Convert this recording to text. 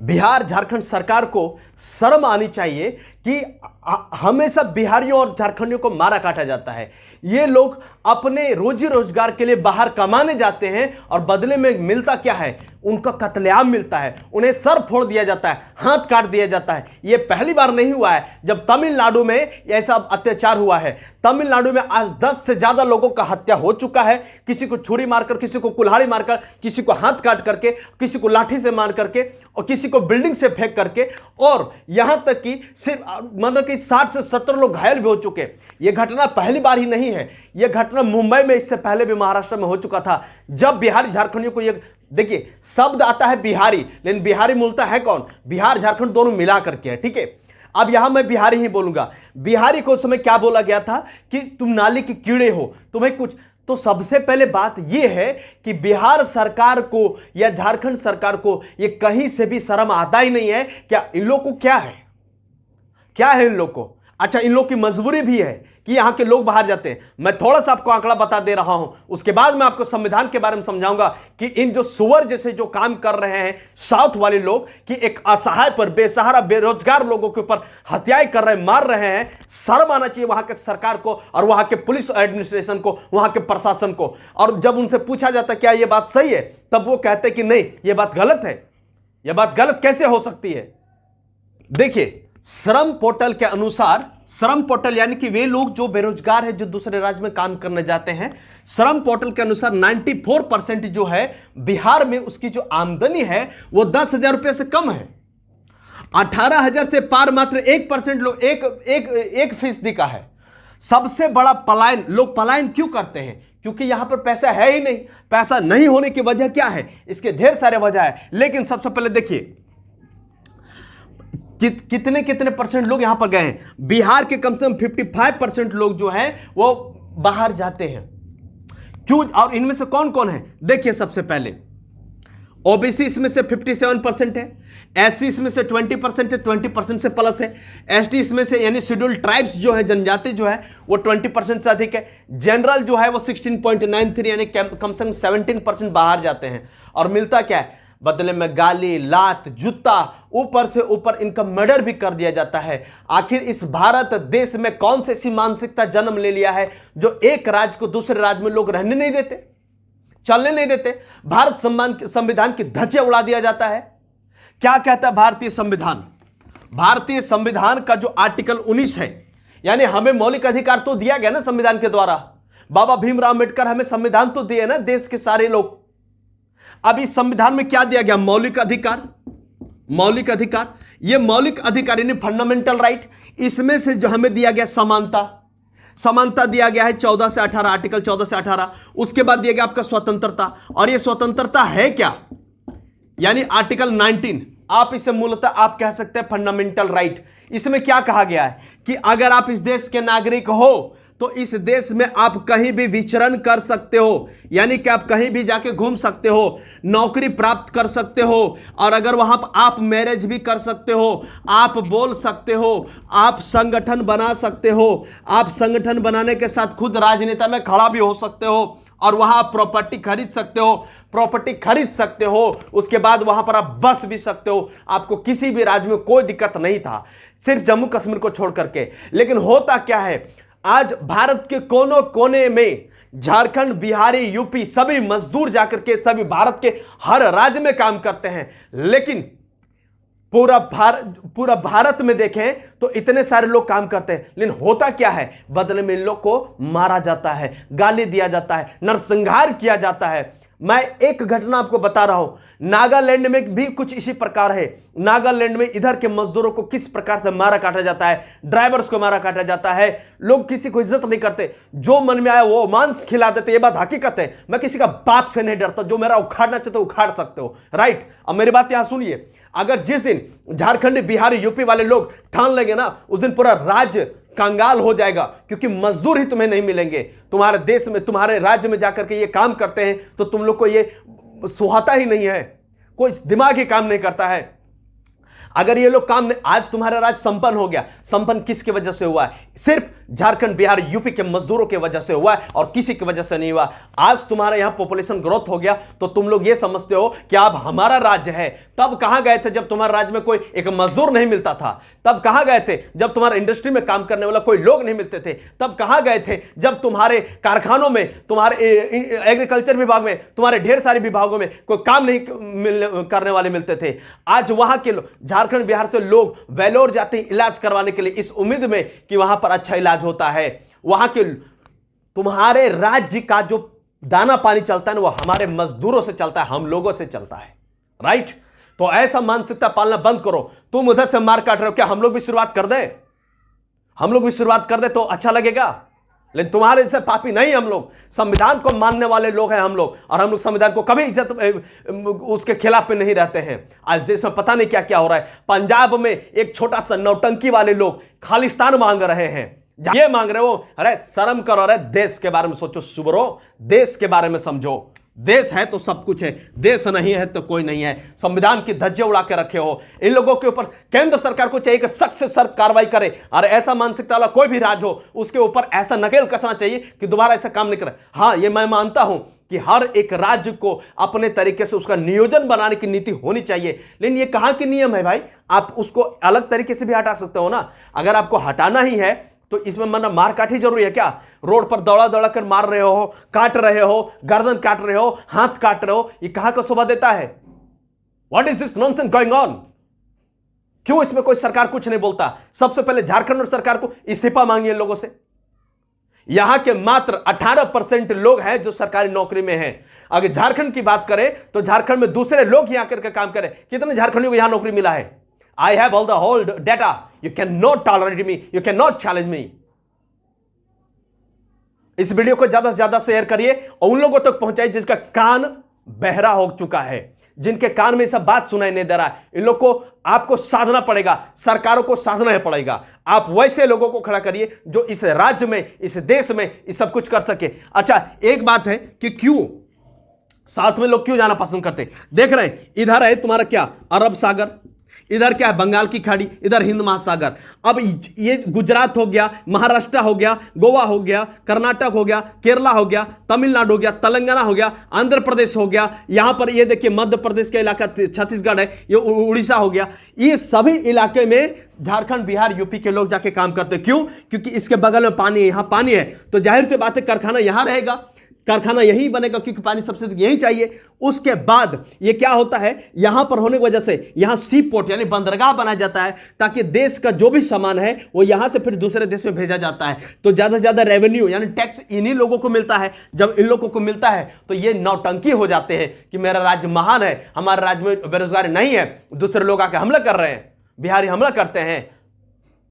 बिहार झारखंड सरकार को शर्म आनी चाहिए कि हमेशा बिहारियों और झारखंडियों को मारा काटा जाता है। ये लोग अपने रोजी रोजगार के लिए बाहर कमाने जाते हैं और बदले में मिलता क्या है? उनका कत्लेआम मिलता है, उन्हें सर फोड़ दिया जाता है, हाथ काट दिया जाता है। यह पहली बार नहीं हुआ है जब तमिलनाडु में ऐसा अत्याचार हुआ है। तमिलनाडु में आज 10 से ज्यादा लोगों का हत्या हो चुका है, किसी को छुरी मारकर, किसी को कुल्हाड़ी मारकर, किसी को हाथ काट करके, किसी को लाठी से मार करके और किसी को बिल्डिंग से फेंक करके, और यहां तक कि सिर्फ मतलब कि 60 से 70 लोग घायल भी हो चुके। यह घटना पहली बार ही नहीं है, यह घटना मुंबई में इससे पहले भी महाराष्ट्र में हो चुका था। जब बिहारी झारखंडियों को यह, देखिए शब्द आता है बिहारी, लेकिन बिहारी मूलतः है कौन? बिहार झारखंड दोनों मिला करके है, ठीक है। अब यहां मैं बिहारी ही बोलूंगा। बिहारी को उस समय क्या बोला गया था कि तुम नाली के कीड़े हो, तुम्हें कुछ। तो सबसे पहले बात यह है कि बिहार सरकार को या झारखंड सरकार को यह कहीं से भी शर्म आता ही नहीं है। क्या इन लोग को क्या है, क्या है इन लोग को? अच्छा, इन लोग की मजबूरी भी है कि यहां के लोग बाहर जाते हैं। मैं थोड़ा सा आपको आंकड़ा बता दे रहा हूं, उसके बाद मैं आपको संविधान के बारे में समझाऊंगा कि इन जो सुअर जैसे जो काम कर रहे हैं साउथ वाले लोग, कि एक असहाय पर, बेसहारा बेरोजगार लोगों के ऊपर हत्याएं कर रहे हैं, मार रहे हैं, शर्म आना चाहिए वहां के सरकार को और वहां के पुलिस एडमिनिस्ट्रेशन को, वहां के प्रशासन को। और जब उनसे पूछा जाता क्या यह बात सही है, तब वो कहते कि नहीं, यह बात गलत है। यह बात गलत कैसे हो सकती है? देखिए, श्रम पोर्टल के अनुसार, श्रम पोर्टल यानी कि वे लोग जो बेरोजगार हैं, जो दूसरे राज्य में काम करने जाते हैं, श्रम पोर्टल के अनुसार 94% जो है बिहार में उसकी जो आमदनी है वो 10,000 रुपये से कम है। 18,000 से पार मात्र 1% लोग, 1% का है। सबसे बड़ा पलायन, लोग पलायन क्यों करते हैं? क्योंकि यहां पर पैसा है ही नहीं। पैसा नहीं होने की वजह क्या है? इसके ढेर सारे वजह है, लेकिन सबसे पहले देखिए कितने कितने परसेंट लोग यहां पर गए हैं। बिहार के कम से कम 55% लोग जो हैं वो बाहर जाते हैं। क्यों? और इनमें से कौन कौन है? देखिए, सबसे पहले ओबीसी इसमें से 57% है, एससी इसमें से 20% है, 20% से प्लस है, एसटी इसमें से यानी शेड्यूल्ड ट्राइब्स जो है, जनजाति जो है वो 20% से अधिक है, जनरल जो है वो 16.93 यानी कम से कम 17% बाहर जाते हैं। और मिलता क्या है? बदले में गाली, लात, जूता, ऊपर से ऊपर इनका मर्डर भी कर दिया जाता है। आखिर इस भारत देश में कौन सी ऐसी मानसिकता जन्म ले लिया है जो एक राज्य को दूसरे राज्य में लोग रहने नहीं देते, चलने नहीं देते? भारत संविधान की धज्जियां उड़ा दिया जाता है। क्या कहता है भारतीय संविधान? भारतीय संविधान का जो आर्टिकल 19 है, यानी हमें मौलिक अधिकार तो दिया गया ना संविधान के द्वारा। बाबा भीमराव अम्बेडकर हमें संविधान तो दिए ना, देश के सारे लोग। अब इस संविधान में क्या दिया गया? मौलिक अधिकार। मौलिक अधिकार, ये मौलिक अधिकार यानी फंडामेंटल राइट। इसमें से जो हमें दिया गया समानता, समानता दिया गया है 14 से 18, आर्टिकल 14 से 18। उसके बाद दिया गया आपका स्वतंत्रता, और ये स्वतंत्रता है क्या? यानी आर्टिकल 19। आप इसे मूलतः आप कह सकते हैं फंडामेंटल राइट। इसमें क्या कहा गया है कि अगर आप इस देश के नागरिक हो तो इस देश में आप कहीं भी विचरण कर सकते हो, यानी कि आप कहीं भी जाके घूम सकते हो, नौकरी प्राप्त कर सकते हो, और अगर वहां पर आप मैरिज भी कर सकते हो, आप बोल सकते हो, आप संगठन बना सकते हो, आप संगठन बनाने के साथ खुद राजनेता में खड़ा भी हो सकते हो, और वहां आप प्रॉपर्टी खरीद सकते हो, प्रॉपर्टी खरीद सकते हो। उसके बाद वहां पर आप बस भी सकते हो। आपको किसी भी राज्य में कोई दिक्कत नहीं था, सिर्फ जम्मू कश्मीर को छोड़ करके। लेकिन होता क्या है, आज भारत के कोनों कोने में झारखंड, बिहारी, यूपी सभी मजदूर जाकर के सभी भारत के हर राज्य में काम करते हैं। लेकिन पूरा भारत में देखें तो इतने सारे लोग काम करते हैं, लेकिन होता क्या है? बदले में इन लोग को मारा जाता है, गाली दिया जाता है, नरसंहार किया जाता है। मैं एक घटना आपको बता रहा हूं, नागालैंड में भी कुछ इसी प्रकार है। नागालैंड में इधर के मजदूरों को किस प्रकार से मारा काटा जाता है, ड्राइवर्स को मारा काटा जाता है। लोग किसी को इज्जत नहीं करते, जो मन में आया वो मांस खिला देते। ये बात हकीकत है। मैं किसी का बाप से नहीं डरता, जो मेरा उखाड़ना चाहते हो उखाड़ सकते हो, राइट। अब मेरी बात यहां सुनिए, अगर जिस दिन झारखंड, बिहारी, यूपी वाले लोग ठान लेंगे ना, उस दिन पूरा राज्य कंगाल हो जाएगा, क्योंकि मजदूर ही तुम्हें नहीं मिलेंगे। तुम्हारे देश में, तुम्हारे राज्य में जाकर के ये काम करते हैं तो तुम लोग को ये सुहाता ही नहीं है, कोई दिमाग ही काम नहीं करता है। अगर ये लोग काम नहीं, आज तुम्हारा राज्य संपन्न हो गया, संपन्न किसकी वजह से हुआ है? सिर्फ झारखंड, बिहार, यूपी के मजदूरों की वजह से हुआ है और किसी की वजह से नहीं हुआ। आज तुम्हारा यहां पॉपुलेशन ग्रोथ हो गया तो तुम लोग ये समझते हो कि अब हमारा राज्य है। तब कहां गए थे जब तुम्हारे राज्य में कोई एक मजदूर नहीं मिलता था? तब कहां गए थे जब तुम्हारे इंडस्ट्री में काम करने वाला कोई लोग नहीं मिलते थे? तब कहां गए थे जब तुम्हारे कारखानों में, तुम्हारे एग्रीकल्चर विभाग में, तुम्हारे ढेर सारे विभागों में कोई काम नहीं करने वाले मिलते थे? आज वहां के झारखंड, बिहार से लोग वेलोर जाते हैं इलाज करवाने के लिए इस उम्मीद में कि वहां पर अच्छा इलाज होता है। वहां के तुम्हारे राज्य का जो दाना पानी चलता है ना, वो हमारे मजदूरों से चलता है, हम लोगों से चलता है। राइट? तो ऐसा मानसिकता पालना बंद करो। तुम उधर से मार काट रहे हो, क्या हम लोग भी शुरुआत कर दे? हम लोग भी शुरुआत कर दे तो अच्छा लगेगा। लेकिन तुम्हारे जैसे पापी नहीं, हम लोग संविधान को मानने वाले लोग हैं हम लोग, और हम लोग संविधान को कभी इज्जत उसके खिलाफ में नहीं रहते हैं। आज देश में पता नहीं क्या क्या हो रहा है। पंजाब में एक छोटा सा नौटंकी वाले लोग खालिस्तान मांग रहे हैं। ये मांग रहे हो, अरे शर्म करो, अरे देश के बारे में सोचो सुबरो, देश के बारे में समझो। देश है तो सब कुछ है, देश नहीं है तो कोई नहीं है। संविधान की धज्जे उड़ा के रखे हो। इन लोगों के ऊपर केंद्र सरकार को चाहिए कि सख्त से सख्त कार्रवाई करे, और ऐसा मानसिकता वाला कोई भी राज्य हो उसके ऊपर ऐसा नकेल कसना चाहिए कि दोबारा ऐसा काम नहीं करे। हाँ, ये मैं मानता हूं कि हर एक राज्य को अपने तरीके से उसका नियोजन बनाने की नीति होनी चाहिए, लेकिन ये कहां के नियम है भाई? आप उसको अलग तरीके से भी हटा सकते हो ना। अगर आपको हटाना ही है तो इसमें मार काट ही जरूरी है क्या? रोड पर दौड़ा दौड़ा कर मार रहे हो, काट रहे हो, गर्दन काट रहे हो, हाथ काट रहे हो, ये कहां का शोभा देता है? What is this nonsense going on? क्यों इसमें कोई सरकार कुछ नहीं बोलता? सबसे पहले झारखंड और सरकार को इस्तीफा मांगिए लोगों से। यहां के मात्र 18% लोग हैं जो सरकारी नौकरी में हैं। अगर झारखंड की बात करें तो झारखंड में दूसरे लोग यहां करके काम करें। कितने झारखंडियों को यहां नौकरी मिला है? I have all the whole data. You cannot tolerate me. You cannot challenge me. इस वीडियो को ज्यादा से ज्यादा शेयर करिए और उन लोगों तक पहुंचाइए जिनका कान बहरा हो चुका है, जिनके कान में सब बात सुनाई नहीं दे रहा है। इन लोग को आपको साधना पड़ेगा, सरकारों को साधना ही पड़ेगा। आप वैसे लोगों को खड़ा करिए जो इस राज्य में, इस देश में इस सब कुछ कर सके। अच्छा, एक बात है कि क्यों साथ में लोग क्यों जाना पसंद करते? देख रहे हैं, इधर है तुम्हारा क्या, अरब सागर, इधर क्या है, बंगाल की खाड़ी, इधर हिंद महासागर। अब ये गुजरात हो गया, महाराष्ट्र हो गया, गोवा हो गया, कर्नाटक हो गया, केरला हो गया, तमिलनाडु हो गया, तेलंगाना हो गया, आंध्र प्रदेश हो गया, यहां पर ये देखिए मध्य प्रदेश का इलाका छत्तीसगढ़ है, ये उड़ीसा हो गया। ये सभी इलाके में झारखंड, बिहार, यूपी के लोग जाके काम करते। क्यों? क्योंकि इसके बगल में पानी है, यहां पानी है, तो जाहिर सी बात है कारखाना यहां रहेगा, कारखाना यही बनेगा क्योंकि पानी सबसे यही चाहिए। उसके बाद ये क्या होता है, यहां पर होने की वजह से यहां सी पोर्ट यानी बंदरगाह बनाया जाता है, ताकि देश का जो भी सामान है वो यहां से फिर दूसरे देश में भेजा जाता है। तो ज्यादा से ज्यादा रेवेन्यू यानी टैक्स इन्हीं लोगों को मिलता है। जब इन लोगों को मिलता है तो ये नौटंकी हो जाते हैं कि मेरा राज्य महान है, हमारे राज्य में बेरोजगारी नहीं है, दूसरे लोग आके हमला कर रहे हैं, बिहारी हमला करते हैं,